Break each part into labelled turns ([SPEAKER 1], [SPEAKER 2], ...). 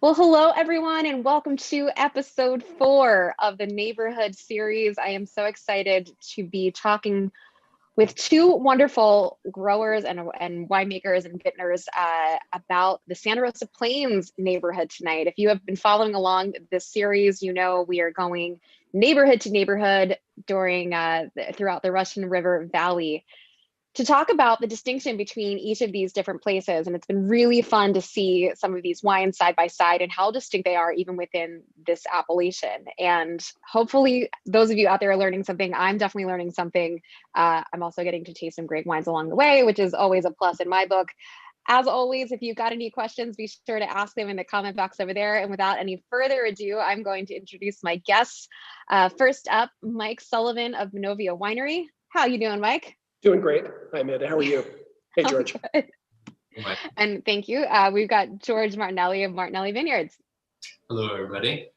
[SPEAKER 1] Well, hello everyone, and welcome to episode 4 of the Neighborhood series. I am so excited to be talking with two wonderful growers and winemakers and vintners about the Santa Rosa Plains neighborhood tonight. If you have been following along this series, you know we are going neighborhood to neighborhood throughout the Russian River Valley to talk about the distinction between each of these different places. And it's been really fun to see some of these wines side by side and how distinct they are even within this appellation. And hopefully those of you out there are learning something. I'm definitely learning something. I'm also getting to taste some great wines along the way, which is always a plus in my book. As always, if you've got any questions, be sure to ask them in the comment box over there. And without any further ado, I'm going to introduce my guests. First up, Mike Sullivan of Benovia Winery. How you doing, Mike?
[SPEAKER 2] Doing great. Hi, Amanda. How are you? Hey, George.
[SPEAKER 1] And thank you. We've got George Martinelli of Martinelli Vineyards.
[SPEAKER 3] Hello, everybody.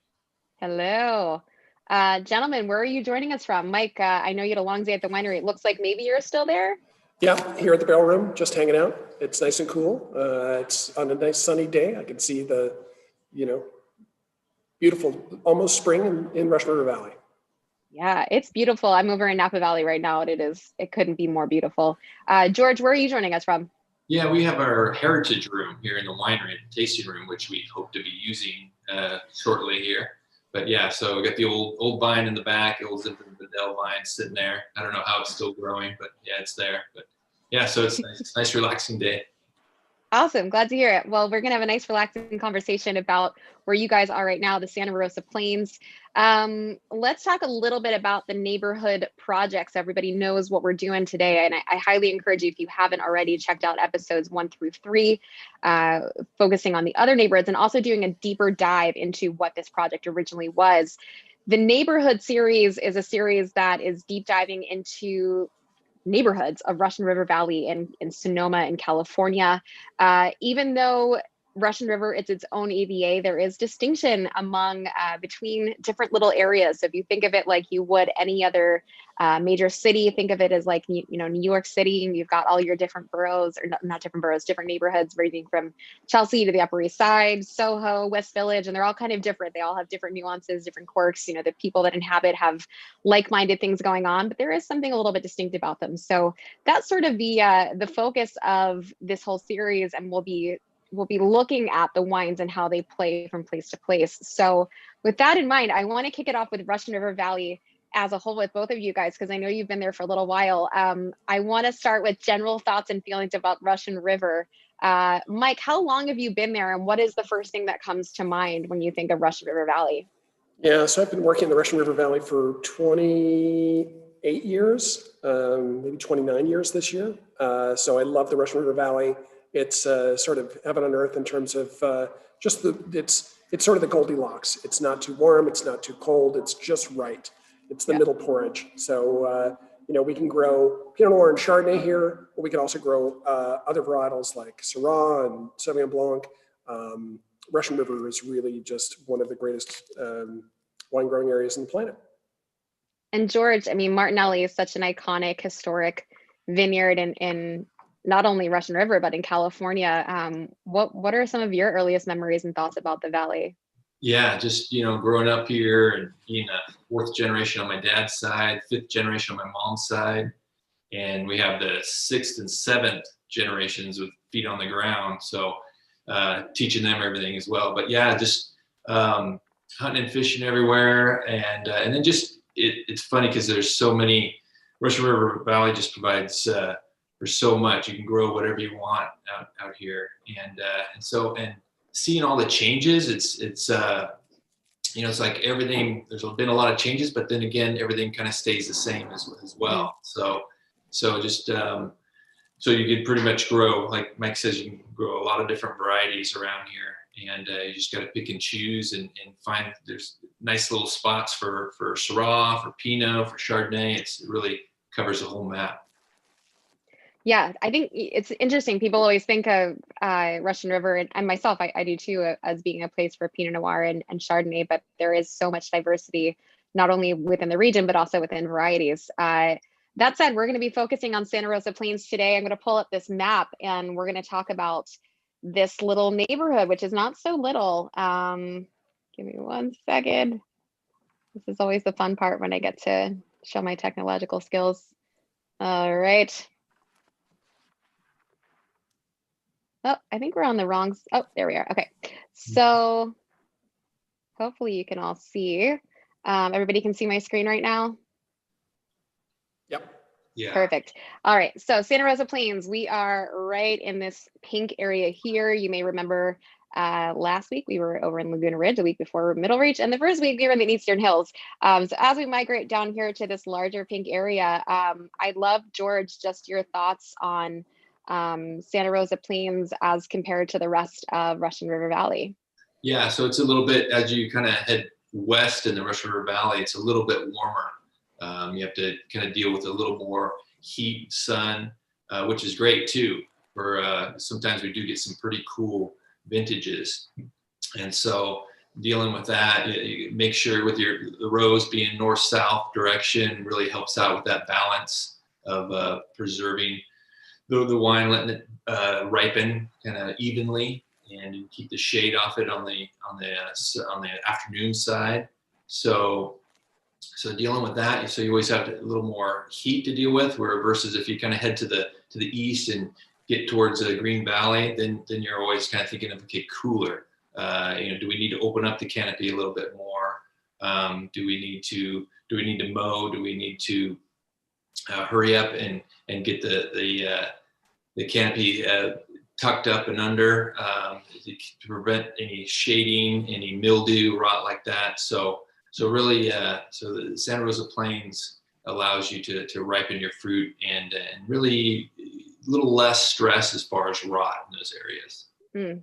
[SPEAKER 1] Hello. Gentlemen, where are you joining us from? Mike, I know you had a long day at the winery. It looks like maybe you're still there.
[SPEAKER 2] Yeah, here at the Barrel Room, just hanging out. It's nice and cool. It's on a nice sunny day. I can see the, beautiful, almost spring in Russian River Valley.
[SPEAKER 1] Yeah, it's beautiful. I'm over in Napa Valley right now, and it couldn't be more beautiful. George, where are you joining us from?
[SPEAKER 3] Yeah, we have our heritage room here in the winery, tasting room, which we hope to be using shortly here. But yeah, so we got the old vine in the back, the old Zinfandel vine sitting there. I don't know how it's still growing, but yeah, it's there. But yeah, so it's nice. It's a nice, relaxing day.
[SPEAKER 1] Awesome. Glad to hear it. Well, we're going to have a nice relaxing conversation about where you guys are right now, the Santa Rosa Plains. Let's talk a little bit about the neighborhood projects. Everybody knows what we're doing today. And I highly encourage you, if you haven't already, checked out episodes 1 through 3, focusing on the other neighborhoods and also doing a deeper dive into what this project originally was. The neighborhood series is a series that is deep diving into neighborhoods of Russian River Valley in Sonoma in California. Even though Russian River is its own AVA, there is distinction between different little areas. So if you think of it like you would any other major city, think of it as like, New York City, and you've got all your different boroughs, or not different boroughs, different neighborhoods ranging from Chelsea to the Upper East Side, Soho, West Village, and they're all kind of different. They all have different nuances, different quirks. The people that inhabit have like-minded things going on, but there is something a little bit distinct about them. So that's sort of the focus of this whole series, and we'll be looking at the wines and how they play from place to place. So with that in mind, I want to kick it off with Russian River Valley as a whole with both of you guys, because I know you've been there for a little while. I want to start with general thoughts and feelings about Russian River. Mike, how long have you been there, and what is the first thing that comes to mind when you think of Russian River Valley?
[SPEAKER 2] Yeah, so I've been working in the Russian River Valley for 28 years, maybe 29 years this year. So I love the Russian River Valley. It's sort of heaven on earth in terms of it's sort of the Goldilocks. It's not too warm, it's not too cold, it's just right. It's the middle porridge. So, we can grow Pinot Noir and Chardonnay here, but we can also grow other varietals like Syrah and Sauvignon Blanc. Russian River is really just one of the greatest wine growing areas on the planet.
[SPEAKER 1] And George, Martinelli is such an iconic, historic vineyard in not only Russian River, but in California. What are some of your earliest memories and thoughts about the valley?
[SPEAKER 3] Yeah, just, growing up here and being a 4th generation on my dad's side, 5th generation on my mom's side. And we have the 6th and 7th generations with feet on the ground. So teaching them everything as well. But yeah, just hunting and fishing everywhere. And then just, it's funny because there's so many, Russian River Valley just provides for so much. You can grow whatever you want out here. And seeing all the changes, it's like everything, there's been a lot of changes, but then again, everything kind of stays the same as well. So just, so you can pretty much grow, like Mike says, you can grow a lot of different varieties around here, and you just got to pick and choose and find there's nice little spots for Syrah, for Pinot, for Chardonnay. It really covers the whole map.
[SPEAKER 1] Yeah, I think it's interesting. People always think of Russian River, and myself, I do too, as being a place for Pinot Noir and Chardonnay, but there is so much diversity, not only within the region, but also within varieties. That said, we're going to be focusing on Santa Rosa Plains today. I'm going to pull up this map, and we're going to talk about this little neighborhood, which is not so little. Give me 1 second. This is always the fun part when I get to show my technological skills. All right. Oh, I think we're on the wrong. Oh, there we are. Okay. So hopefully you can all see. Everybody can see my screen right now.
[SPEAKER 2] Yep.
[SPEAKER 3] Yeah.
[SPEAKER 1] Perfect. All right. So Santa Rosa Plains, we are right in this pink area here. You may remember last week we were over in Laguna Ridge, the week before Middle Reach, and the first week we were in the Eastern Hills. So as we migrate down here to this larger pink area, I'd love, George, just your thoughts on Santa Rosa Plains as compared to the rest of Russian River Valley.
[SPEAKER 3] Yeah, so it's a little bit, as you kind of head west in the Russian River Valley, it's a little bit warmer. You have to kind of deal with a little more heat, sun, which is great too. For sometimes we do get some pretty cool vintages, and so dealing with that, you make sure with the rows being north-south direction really helps out with that balance of preserving the wine, letting it ripen kind of evenly, and you keep the shade off it on the afternoon side. So dealing with that, so you always have a little more heat to deal with. Where versus if you kind of head to the east and get towards Green Valley, then you're always kind of thinking of, okay, cooler. Do we need to open up the canopy a little bit more? Do we need to mow? Do we need to hurry up and get the canopy tucked up and under to prevent any shading, any mildew, rot like that. So really, so the Santa Rosa Plains allows you to ripen your fruit and really a little less stress as far as rot in those areas.
[SPEAKER 1] Mm.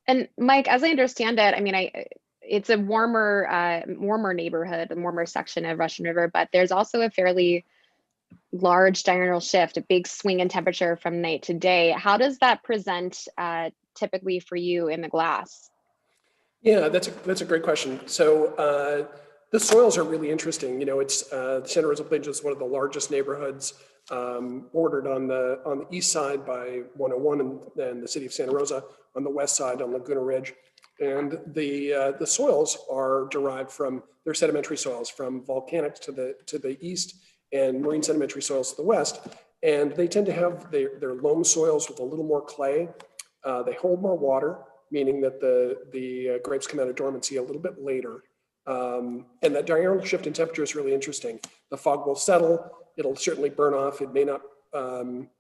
[SPEAKER 1] And Mike, as I understand it, I mean, it's a warmer neighborhood, a warmer section of Russian River, but there's also a fairly large diurnal shift, a big swing in temperature from night to day. How does that present typically for you in the glass?
[SPEAKER 2] Yeah, that's a great question. So the soils are really interesting. It's the Santa Rosa Plains is one of the largest neighborhoods, bordered on the east side by 101 and then the city of Santa Rosa, on the west side on Laguna Ridge. And the soils are derived from their sedimentary soils from volcanics to the east and marine sedimentary soils to the west. And they tend to have their loam soils with a little more clay. They hold more water, meaning that the grapes come out of dormancy a little bit later. And that diurnal shift in temperature is really interesting. The fog will settle. It'll certainly burn off. It may not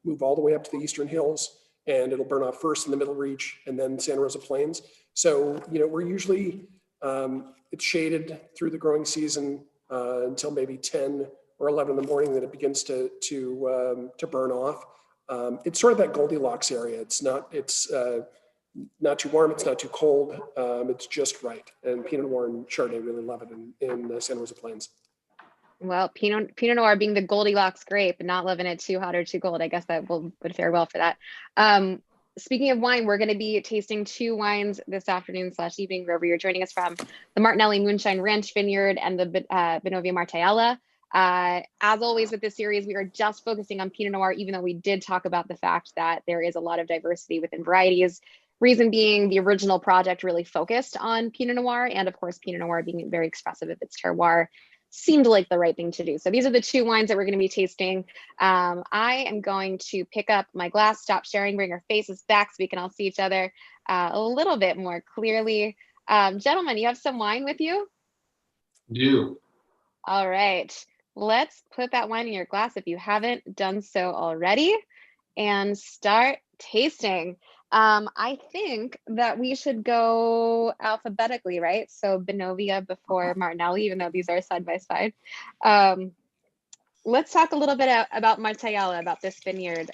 [SPEAKER 2] move all the way up to the eastern hills, and it'll burn off first in the Middle Reach and then Santa Rosa Plains. So, we're usually, it's shaded through the growing season until maybe 10 or 11 in the morning, that it begins to burn off. It's sort of that Goldilocks area. It's not too warm, it's not too cold. It's just right. And Pinot Noir and Chardonnay really love it in the Santa Rosa Plains.
[SPEAKER 1] Well, Pinot Noir being the Goldilocks grape and not loving it too hot or too cold, I guess that would fare well for that. Speaking of wine, we're going to be tasting 2 wines this afternoon / evening, wherever you're joining us from: the Martinelli Moonshine Ranch Vineyard and the Benovia Martaella. As always with this series, we are just focusing on Pinot Noir, even though we did talk about the fact that there is a lot of diversity within varieties. Reason being, the original project really focused on Pinot Noir, and of course, Pinot Noir being very expressive of its terroir seemed like the right thing to do. So these are the 2 wines that we're going to be tasting. I am going to pick up my glass, stop sharing, bring our faces back so we can all see each other a little bit more clearly. Gentlemen, you have some wine with you?
[SPEAKER 3] Do.
[SPEAKER 1] All right. Let's put that wine in your glass if you haven't done so already and start tasting. I think that we should go alphabetically, right? So Benovia before Martinelli, even though these are side by side. Let's talk a little bit about Martaella, about this vineyard.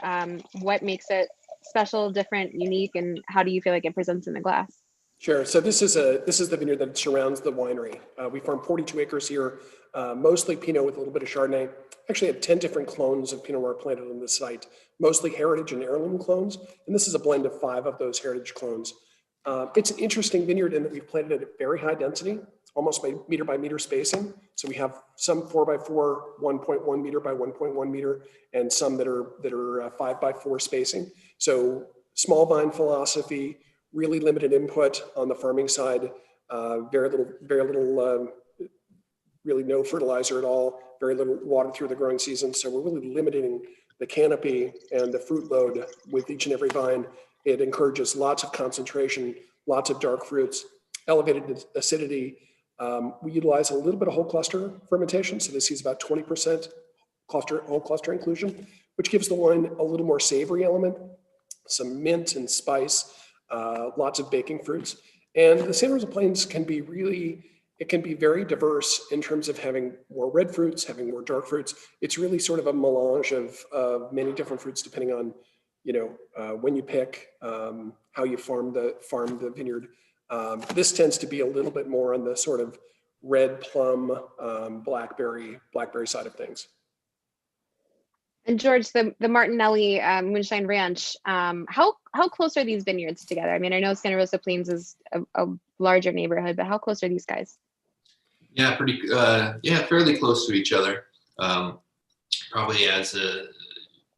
[SPEAKER 1] What makes it special, different, unique, and how do you feel like it presents in the glass?
[SPEAKER 2] Sure. So this is the vineyard that surrounds the winery. We farm 42 acres here, mostly Pinot with a little bit of Chardonnay. Actually have 10 different clones of Pinot Noir planted on this site, mostly heritage and heirloom clones. And this is a blend of 5 of those heritage clones. It's an interesting vineyard in that we've planted it at very high density, almost meter by meter spacing. So we have some 4x4, 1.1 meter by 1.1 meter, and some that are 5x4 spacing. So small vine philosophy, really limited input on the farming side, very little, really no fertilizer at all, very little water through the growing season. So we're really limiting the canopy and the fruit load with each and every vine. It encourages lots of concentration, lots of dark fruits, elevated acidity. We utilize a little bit of whole cluster fermentation. So this is about 20% whole cluster inclusion, which gives the wine a little more savory element, some mint and spice, lots of baking fruits. And the Santa Rosa Plains can be very diverse in terms of having more red fruits, having more dark fruits. It's really sort of a melange of many different fruits, depending on, when you pick, how you farm the vineyard. This tends to be a little bit more on the sort of red plum, blackberry side of things.
[SPEAKER 1] And George, the Martinelli Moonshine Ranch, how close are these vineyards together? I mean, I know Santa Rosa Plains is a larger neighborhood, but how close are these guys?
[SPEAKER 3] Yeah, fairly close to each other.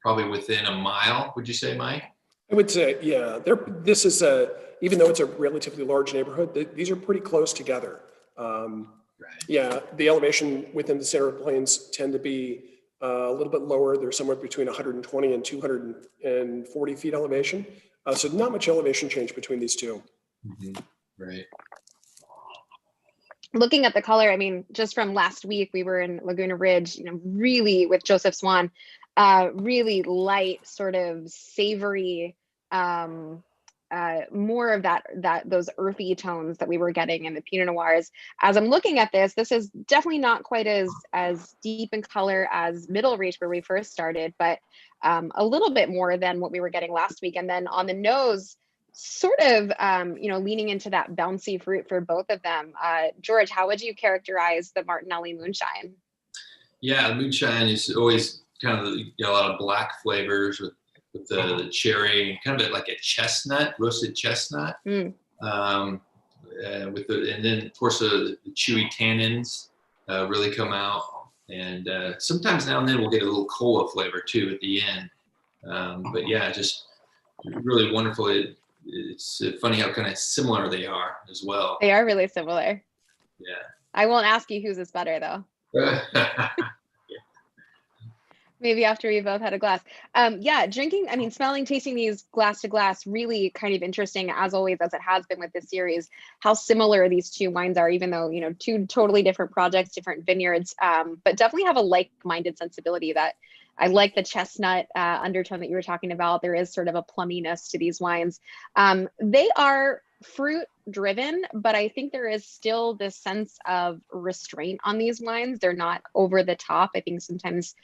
[SPEAKER 3] Probably within a mile, would you say, Mike?
[SPEAKER 2] I would say, yeah. This is even though it's a relatively large neighborhood, these are pretty close together.
[SPEAKER 3] Right.
[SPEAKER 2] Yeah, the elevation within the Santa Rosa Plains tend to be a little bit lower. They're somewhere between 120 and 240 feet elevation. So not much elevation change between these two.
[SPEAKER 3] Mm-hmm. Right.
[SPEAKER 1] Looking at the color, I mean, just from last week, we were in Laguna Ridge, really with Joseph Swan, really light, sort of savory, more of those earthy tones that we were getting in the Pinot Noirs. As I'm looking at this is definitely not quite as deep in color as Middle Reach where we first started, but a little bit more than what we were getting last week. And then on the nose, sort of, leaning into that bouncy fruit for both of them. George, how would you characterize the Martinelli Moonshine?
[SPEAKER 3] Yeah, the Moonshine is always kind of a lot of black flavors with the cherry, kind of like a chestnut, roasted chestnut. And then of course the chewy tannins really come out, and sometimes now and then we'll get a little cola flavor too at the end. But yeah, just really wonderful. It's funny how kind of similar they are as well.
[SPEAKER 1] They are really similar.
[SPEAKER 3] Yeah.
[SPEAKER 1] I won't ask you whose is better though. Maybe after we both had a glass. Smelling, tasting these glass to glass, really kind of interesting, as always, as it has been with this series, how similar these two wines are, even though, two totally different projects, different vineyards, but definitely have a like-minded sensibility. That I like the chestnut undertone that you were talking about. There is sort of a plumminess to these wines. They are fruit driven, but I think there is still this sense of restraint on these wines. They're not over the top. I think sometimes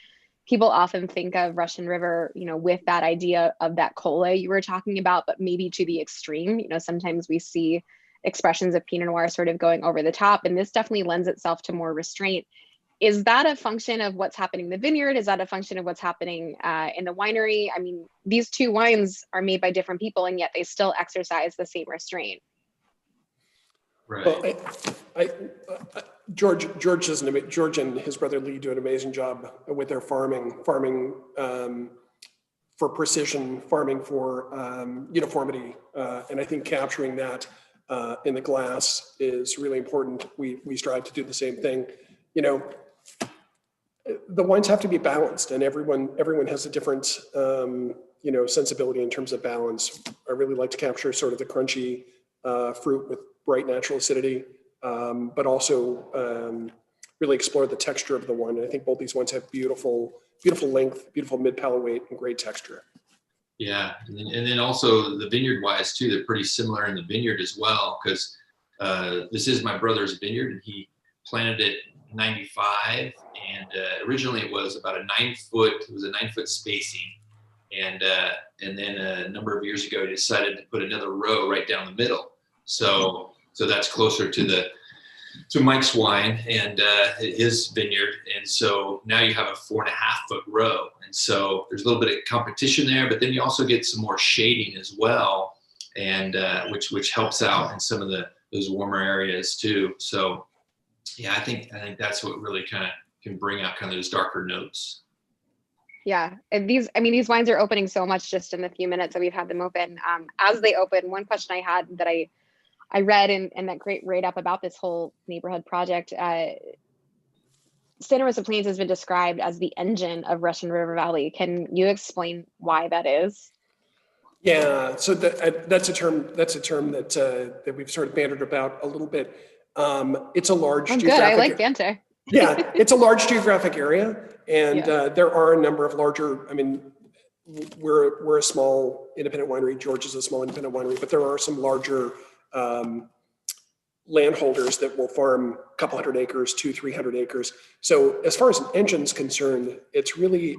[SPEAKER 1] people often think of Russian River, with that idea of that cola you were talking about, but maybe to the extreme. Sometimes we see expressions of Pinot Noir sort of going over the top, and this definitely lends itself to more restraint. Is that a function of what's happening in the vineyard? Is that a function of what's happening in the winery? I mean, these two wines are made by different people, and yet they still exercise the same restraint.
[SPEAKER 3] Right.
[SPEAKER 2] Well, George and his brother Lee do an amazing job with their farming for precision, farming for uniformity, and I think capturing that in the glass is really important. We strive to do the same thing. The wines have to be balanced, and everyone has a different sensibility in terms of balance. I really like to capture sort of the crunchy fruit with bright natural acidity, but also really explore the texture of the wine. And I think both these wines have beautiful length, beautiful mid-palate weight, and great texture.
[SPEAKER 3] Yeah, and then also the vineyard wise too, they're pretty similar in the vineyard as well, because this is my brother's vineyard, and he planted it in '95, and originally it was about a 9 foot spacing, and then a number of years ago he decided to put another row right down the middle. So that's closer to Mike's wine and his vineyard. And so now you have a 4.5 foot row. And so there's a little bit of competition there, but then you also get some more shading as well, and which helps out in some of those warmer areas too. So yeah, I think that's what really kind of can bring out kind of those darker notes.
[SPEAKER 1] Yeah, and these wines are opening so much just in the few minutes that we've had them open. As they open, one question I had that I read in that great write up about this whole neighborhood project, Santa Rosa Plains has been described as the engine of Russian River Valley. Can you explain why that is?
[SPEAKER 2] Yeah, so that's a term that we've sort of bantered about a little bit. It's a large
[SPEAKER 1] Oh, good. I like
[SPEAKER 2] geographic
[SPEAKER 1] banter.
[SPEAKER 2] yeah, it's a large geographic area, and
[SPEAKER 1] Yeah.
[SPEAKER 2] there are a number of larger. I mean, we're a small independent winery. George is a small independent winery, but there are some larger landholders that will farm a couple hundred acres, 200-300 acres. So as far as an engine's concerned, it's really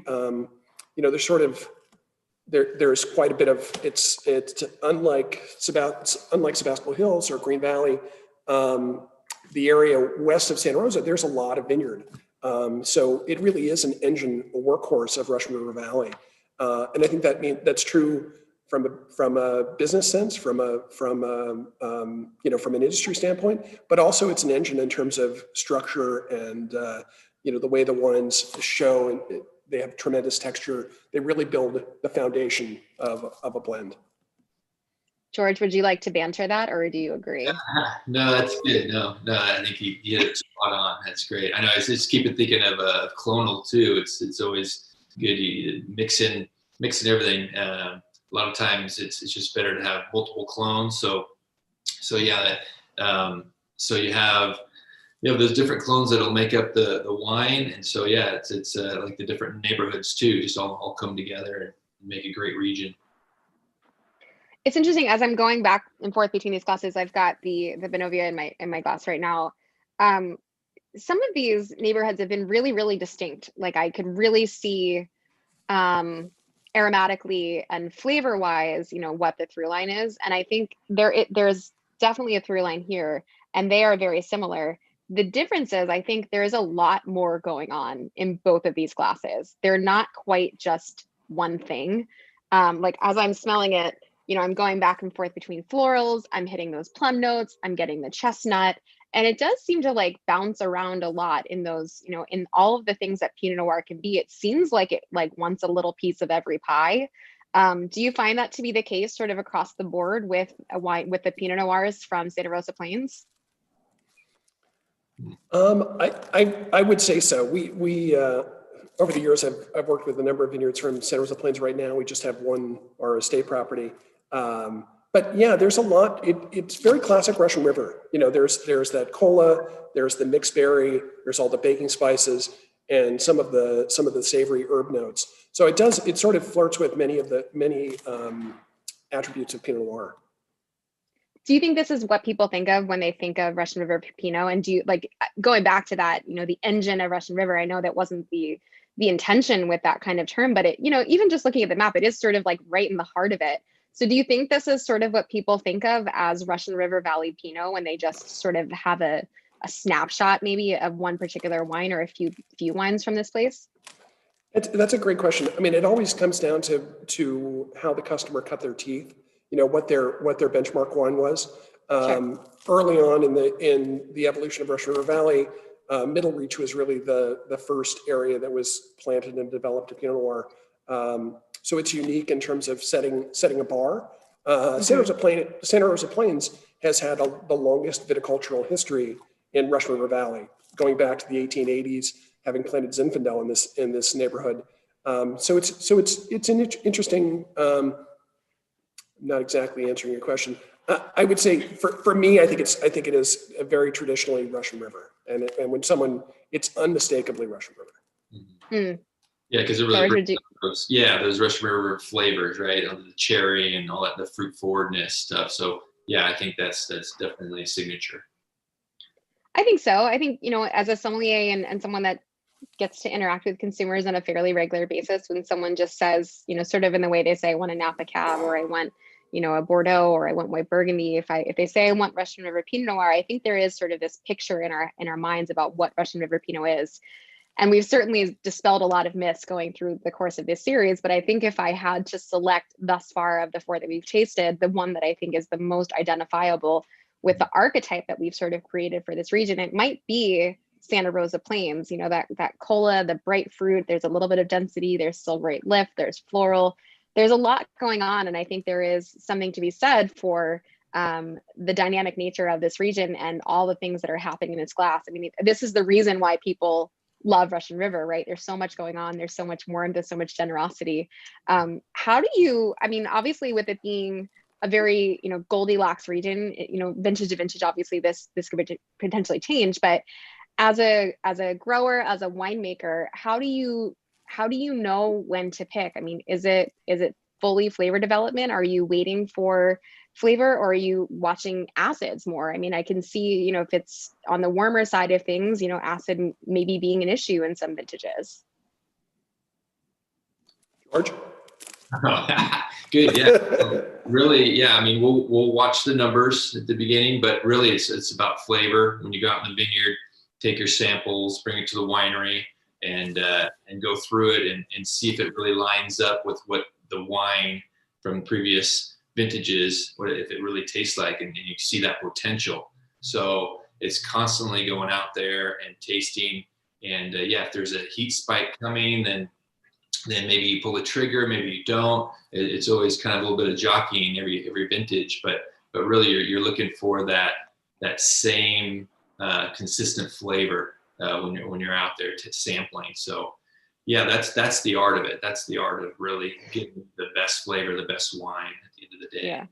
[SPEAKER 2] there's sort of there's quite a bit of it's unlike Sebastopol Hills or Green Valley. The area west of Santa Rosa, there's a lot of vineyard. So it really is an engine, a workhorse of Russian River Valley. And I think that's true from a business sense, from an industry standpoint, but also it's an engine in terms of structure and, the way the wines show, and they have tremendous texture. They really build the foundation of a blend.
[SPEAKER 1] George, would you like to banter that, or do you agree?
[SPEAKER 3] No, that's good. No, I think he hit it spot on. That's great. I know. I just keep thinking of clonal too. It's always good. You mix in everything. A lot of times it's just better to have multiple clones. So yeah. So you have those different clones that'll make up the wine, and so yeah, it's like the different neighborhoods too, just all come together and make a great region.
[SPEAKER 1] It's interesting, as I'm going back and forth between these glasses, I've got the Benovia in my glass right now. Some of these neighborhoods have been really, really distinct. Like I could really see aromatically and flavor wise, what the through line is. And I think there's definitely a through line here, and they are very similar. The difference is I think there is a lot more going on in both of these glasses. They're not quite just one thing. Like as I'm smelling it, I'm going back and forth between florals. I'm hitting those plum notes. I'm getting the chestnut. And it does seem to like bounce around a lot in those, in all of the things that Pinot Noir can be. It seems like it like wants a little piece of every pie. Do you find that to be the case sort of across the board with a wine, with the Pinot Noirs from Santa Rosa Plains?
[SPEAKER 2] I would say so. We over the years, I've worked with a number of vineyards from Santa Rosa Plains. Right now, we just have one, our estate property. But yeah, there's a lot. It's very classic Russian River. There's that cola, there's the mixed berry, there's all the baking spices, and some of the savory herb notes. So it sort of flirts with many attributes of Pinot Noir.
[SPEAKER 1] Do you think this is what people think of when they think of Russian River Pinot? And do you like going back to that, the engine of Russian River? I know that wasn't the intention with that kind of term, but it, even just looking at the map, it is sort of like right in the heart of it. So do you think this is sort of what people think of as Russian River Valley Pinot when they just sort of have a snapshot maybe of one particular wine or a few wines from this place?
[SPEAKER 2] That's a great question. I mean, it always comes down to how the customer cut their teeth, what their benchmark wine was.
[SPEAKER 1] Sure.
[SPEAKER 2] Early on in the evolution of Russian River Valley, Middle Reach was really the first area that was planted and developed a Pinot Noir. So it's unique in terms of setting a bar. Santa Rosa Plains has had the longest viticultural history in Russian River Valley, going back to the 1880s, having planted Zinfandel in this neighborhood. So it's an interesting. Not exactly answering your question. I would say for me, I think it is a very traditionally Russian River, and when it's unmistakably Russian River.
[SPEAKER 1] Mm.
[SPEAKER 3] Yeah, because it really those Russian River flavors, right? The cherry and all that, the fruit forwardness stuff. So yeah, I think that's definitely a signature.
[SPEAKER 1] I think so. I think, as a sommelier and someone that gets to interact with consumers on a fairly regular basis, when someone just says, sort of in the way they say, I want a Napa Cab, or I want, a Bordeaux, or I want white Burgundy. If they say I want Russian River Pinot Noir, I think there is sort of this picture in our minds about what Russian River Pinot is. And we've certainly dispelled a lot of myths going through the course of this series. But I think if I had to select thus far of the 4 that we've tasted, the one that I think is the most identifiable with the archetype that we've sort of created for this region, it might be Santa Rosa Plains, that cola, the bright fruit, there's a little bit of density, there's still great lift, there's floral, there's a lot going on. And I think there is something to be said for the dynamic nature of this region and all the things that are happening in its glass. I mean, this is the reason why people love Russian River, right? There's so much going on. There's so much warmth. There's so much generosity. How do you, I mean, obviously with it being a very, Goldilocks region, vintage to vintage, obviously this could potentially change, but as a grower, as a winemaker, how do you know when to pick? I mean, is it fully flavor development? Are you waiting for flavor, or are you watching acids more? I mean, I can see, if it's on the warmer side of things, acid maybe being an issue in some vintages.
[SPEAKER 2] George?
[SPEAKER 3] Good, yeah. Really, yeah. I mean, we'll watch the numbers at the beginning, but really it's about flavor. When you go out in the vineyard, take your samples, bring it to the winery, and go through it and see if it really lines up with what the wine from previous vintages, what if it really tastes like, and you see that potential. So it's constantly going out there and tasting. And if there's a heat spike coming, then maybe you pull the trigger, maybe you don't. It's always kind of a little bit of jockeying every vintage, but really you're looking for that same consistent flavor when you're out there sampling. So yeah, that's the art of it. That's the art of really getting the best flavor, the best wine at the end of the day.
[SPEAKER 1] Yeah.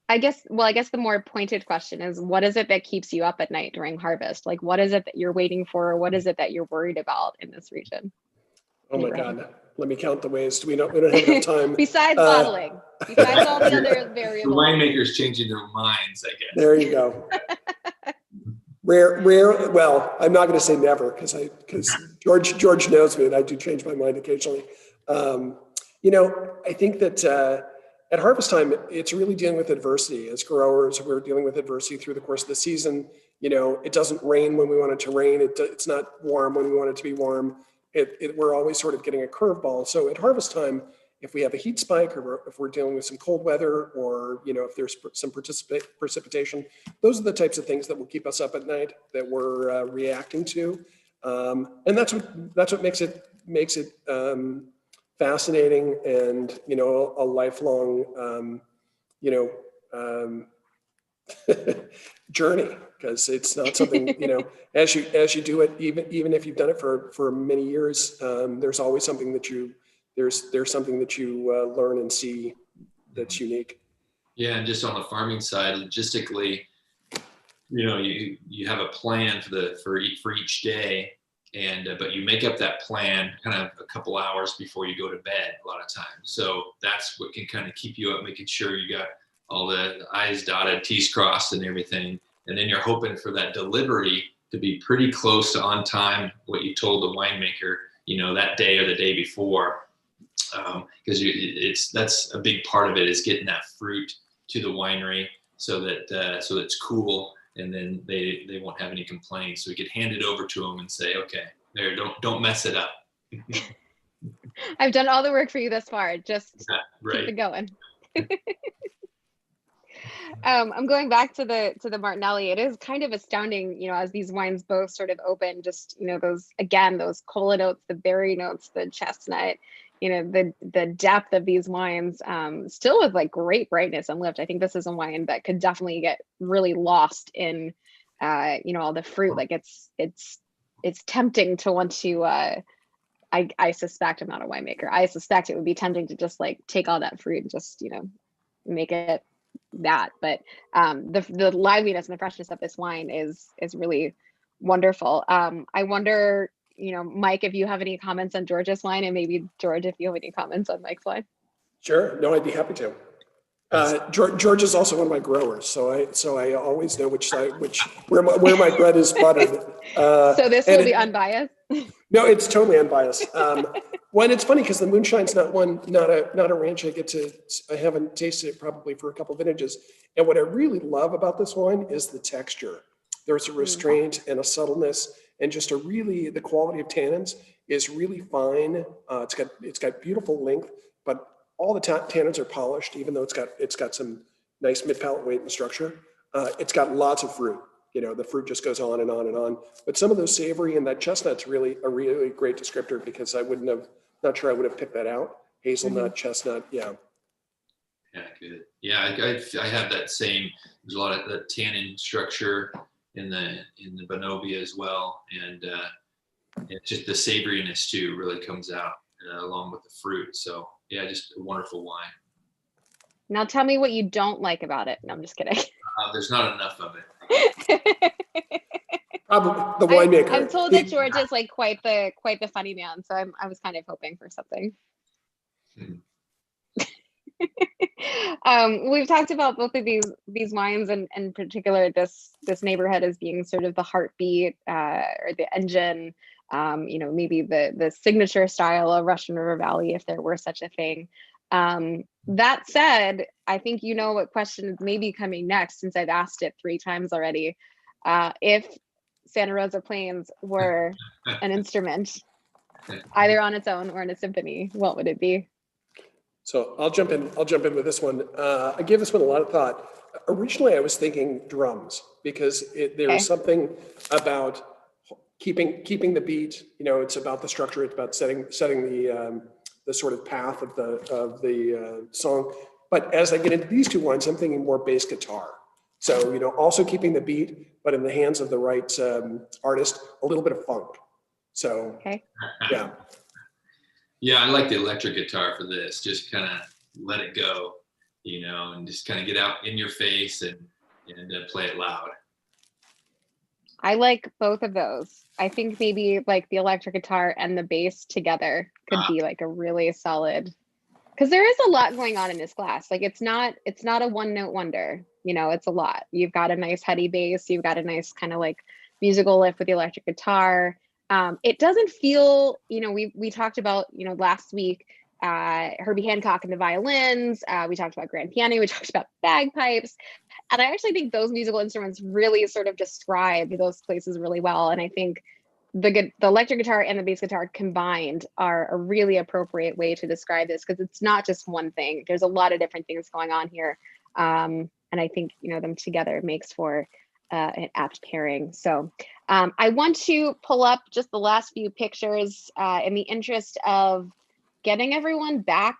[SPEAKER 1] I guess the more pointed question is, what is it that keeps you up at night during harvest? Like, what is it that you're waiting for? Or what is it that you're worried about in this region?
[SPEAKER 2] Oh my God. Let me count the ways. We don't have enough time.
[SPEAKER 1] Besides bottling, besides all the other variables.
[SPEAKER 3] The winemaker's changing their minds, I guess.
[SPEAKER 2] There you go. Rare. Well, I'm not going to say never, because George knows me and I do change my mind occasionally. I think that at harvest time, it's really dealing with adversity. As growers, we're dealing with adversity through the course of the season. It doesn't rain when we want it to rain. It's not warm when we want it to be warm. We're always sort of getting a curveball. So at harvest time, if we have a heat spike, or if we're dealing with some cold weather, or if there's some precipitation, those are the types of things that will keep us up at night, that we're reacting to, and that's what makes it fascinating, and a lifelong journey, because it's not something as you do it, even if you've done it for many years, there's always something that you learn and see that's unique.
[SPEAKER 3] Yeah, and just on the farming side, logistically, you have a plan for each day, and but you make up that plan kind of a couple hours before you go to bed a lot of times. So that's what can kind of keep you up, making sure you got all the I's dotted, T's crossed, and everything. And then you're hoping for that delivery to be pretty close to on time, what you told the winemaker, that day or the day before. Because that's a big part of it, is getting that fruit to the winery so that it's cool, and then they won't have any complaints. So we could hand it over to them and say, okay, there, don't mess it up.
[SPEAKER 1] I've done all the work for you thus far. Just
[SPEAKER 3] right.
[SPEAKER 1] Keep it going. I'm going back to the Martinelli. It is kind of astounding, as these wines both sort of open, just, those cola notes, the berry notes, the chestnut, the depth of these wines, still with like great brightness and lift. I think this is a wine that could definitely get really lost in, all the fruit. Like it's tempting to want to, I suspect, I'm not a winemaker, I suspect it would be tempting to just like take all that fruit and just, make it that. But the liveliness and the freshness of this wine is really wonderful. I wonder, Mike, if you have any comments on George's wine, and maybe George, if you have any comments on Mike's wine.
[SPEAKER 2] Sure. No, I'd be happy to. George is also one of my growers, so I always know where my bread is buttered.
[SPEAKER 1] So this will be unbiased.
[SPEAKER 2] No, it's totally unbiased. When it's funny, because the Moonshine's not a ranch I haven't tasted it probably for a couple vintages. And what I really love about this wine is the texture. There's a restraint and a subtleness, and just the quality of tannins is really fine. It's got beautiful length, but all the tannins are polished, even though it's got some nice mid palate weight and structure. It's got lots of fruit, the fruit just goes on and on and on. But some of those savory and that chestnut's really a really great descriptor, because not sure I would have picked that out. Hazelnut, chestnut, yeah.
[SPEAKER 3] Yeah, good. Yeah, I have that same. There's a lot of the tannin structure in the Benovia as well, and it's just the savoriness too really comes out along with the fruit. So yeah, just a wonderful wine.
[SPEAKER 1] Now tell me what you don't like about it. No, I'm just kidding.
[SPEAKER 3] There's not enough of it.
[SPEAKER 2] Probably the winemaker.
[SPEAKER 1] I'm told that George is like quite the funny man, so I was kind of hoping for something. We've talked about both of these wines, and in particular this neighborhood as being sort of the heartbeat or the engine, maybe the signature style of Russian River Valley, if there were such a thing. That said, I think you know what question is maybe coming next, since I've asked it 3 times already. If Santa Rosa Plains were an instrument, either on its own or in a symphony, what would it be?
[SPEAKER 2] So I'll jump in with this one. I gave this one a lot of thought. Originally, I was thinking drums, because there is something about keeping the beat. It's about the structure. It's about setting the sort of path of the song. But as I get into these 2 wines, I'm thinking more bass guitar. So also keeping the beat, but in the hands of the right artist, a little bit of funk. So yeah.
[SPEAKER 3] Yeah, I like the electric guitar for this. Just kind of let it go, and just kind of get out in your face and play it loud.
[SPEAKER 1] I like both of those. I think maybe like the electric guitar and the bass together could be like a really solid, because there is a lot going on in this glass. Like it's not a one-note wonder, it's a lot. You've got a nice heady bass, you've got a nice kind of like musical lift with the electric guitar. It doesn't feel, we talked about, last week, Herbie Hancock and the violins. We talked about grand piano. We talked about bagpipes. And I actually think those musical instruments really sort of describe those places really well. And I think the electric guitar and the bass guitar combined are a really appropriate way to describe this, because it's not just one thing. There's a lot of different things going on here. And I think, them together makes for an apt pairing. So I want to pull up just the last few pictures in the interest of getting everyone back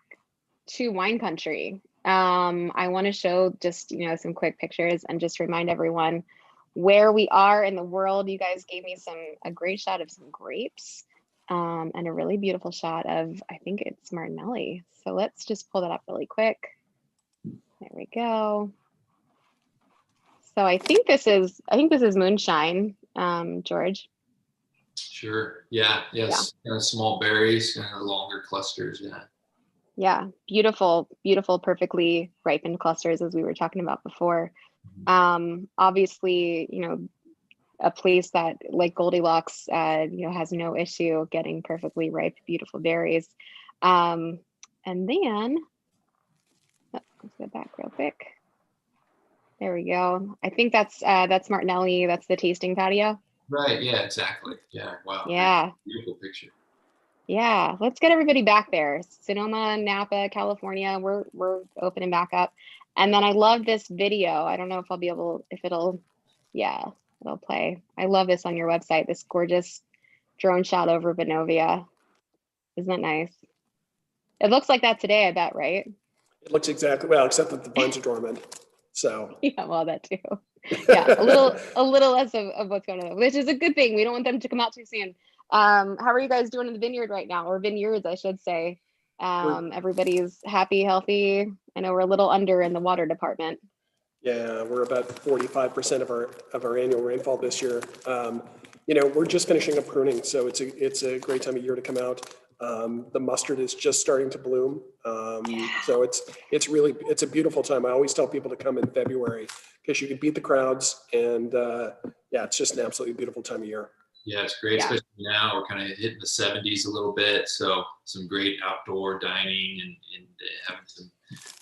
[SPEAKER 1] to wine country. I want to show just, some quick pictures and just remind everyone where we are in the world. You guys gave me a great shot of some grapes and a really beautiful shot of, I think it's Martinelli. So let's just pull that up really quick. There we go. So I think this is Moonshine, George.
[SPEAKER 3] Sure. Yeah. Yes. Yeah. Kind of small berries, kind of longer clusters. Yeah.
[SPEAKER 1] Yeah. Beautiful, perfectly ripened clusters, as we were talking about before. Obviously, a place that, like Goldilocks, has no issue getting perfectly ripe, beautiful berries. And then let's go back real quick. There we go. I think that's Martinelli. That's the tasting patio.
[SPEAKER 3] Right. Yeah, exactly. Yeah. Wow.
[SPEAKER 1] Yeah.
[SPEAKER 3] Beautiful picture.
[SPEAKER 1] Yeah. Let's get everybody back there. Sonoma, Napa, California. We're opening back up. And then I love this video. I don't know if it'll play. I love this on your website, this gorgeous drone shot over Benovia. Isn't that nice? It looks like that today, I bet, right?
[SPEAKER 2] It looks exactly, well, except that the vines are dormant. So
[SPEAKER 1] yeah, well, that too. Yeah, a little less of what's going on, which is a good thing. We don't want them to come out too soon. How are you guys doing in the vineyard right now, or vineyards, I should say? Everybody's happy, healthy. I know we're a little under in the water department.
[SPEAKER 2] Yeah, we're about 45% of our annual rainfall this year. We're just finishing up pruning, so it's a great time of year to come out. The mustard is just starting to bloom. So it's a beautiful time. I always tell people to come in February because you can beat the crowds, and it's just an absolutely beautiful time of year.
[SPEAKER 3] Yeah, it's great, especially now we're kind of hitting the 70s a little bit. So some great outdoor dining and having some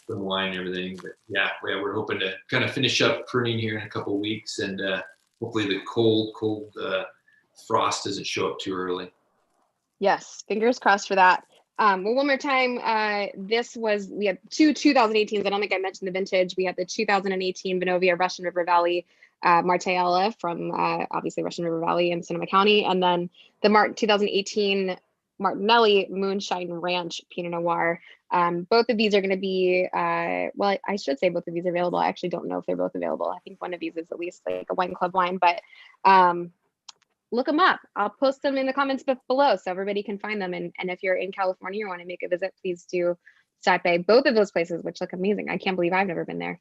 [SPEAKER 3] wine and everything. But yeah, we're hoping to kind of finish up pruning here in a couple of weeks, and hopefully the cold frost doesn't show up too early.
[SPEAKER 1] Yes, fingers crossed for that. Well, one more time, we had two 2018s. I don't think I mentioned the vintage. We had the 2018 Benovia Russian River Valley Martaella from obviously Russian River Valley in Sonoma County, and then the 2018 Martinelli Moonshine Ranch Pinot Noir. Both of these are going to be, well, I should say both of these are available. I actually don't know if they're both available. I think one of these is at least like a wine club wine, but look them up. I'll post them in the comments below so everybody can find them. And if you're in California or want to make a visit, please do stop by both of those places, which look amazing. I can't believe I've never been there.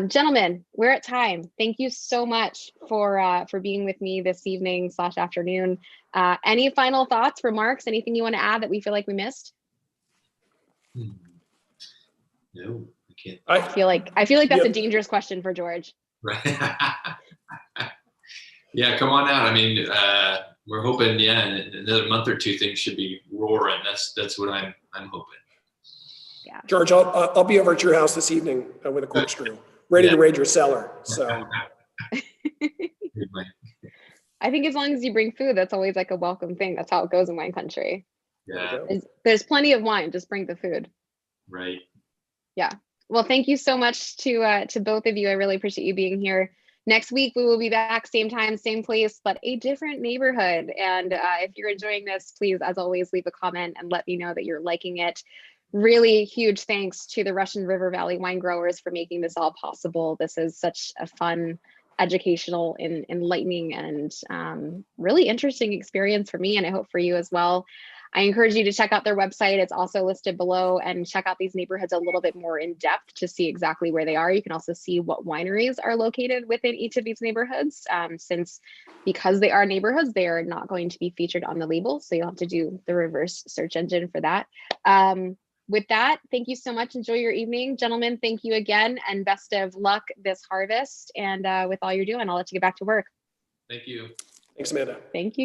[SPEAKER 1] Gentlemen, we're at time. Thank you so much for being with me this evening / afternoon. Any final thoughts, remarks, anything you want to add that we feel like we missed?
[SPEAKER 3] No, I can't.
[SPEAKER 1] I feel like that's a dangerous question for George.
[SPEAKER 3] Right. Yeah, come on out. I mean, we're hoping, in another month or two, things should be roaring. That's what I'm hoping.
[SPEAKER 1] Yeah.
[SPEAKER 2] George, I'll be over at your house this evening with a corkscrew, ready to raid your cellar. So.
[SPEAKER 1] I think as long as you bring food, that's always like a welcome thing. That's how it goes in wine country.
[SPEAKER 3] Yeah.
[SPEAKER 1] There's plenty of wine. Just bring the food.
[SPEAKER 3] Right.
[SPEAKER 1] Yeah. Well, thank you so much to both of you. I really appreciate you being here. Next week, we will be back, same time, same place, but a different neighborhood. And if you're enjoying this, please, as always, leave a comment and let me know that you're liking it. Really huge thanks to the Russian River Valley wine growers for making this all possible. This is such a fun, educational, and enlightening, and really interesting experience for me, and I hope for you as well. I encourage you to check out their website. It's also listed below, and check out these neighborhoods a little bit more in depth to see exactly where they are. You can also see what wineries are located within each of these neighborhoods, because they are neighborhoods, they are not going to be featured on the label. So you'll have to do the reverse search engine for that. With that, thank you so much. Enjoy your evening. Gentlemen, thank you again, and best of luck this harvest and with all you're doing. I'll let you get back to work.
[SPEAKER 3] Thank you.
[SPEAKER 2] Thanks, Amanda.
[SPEAKER 1] Thank you.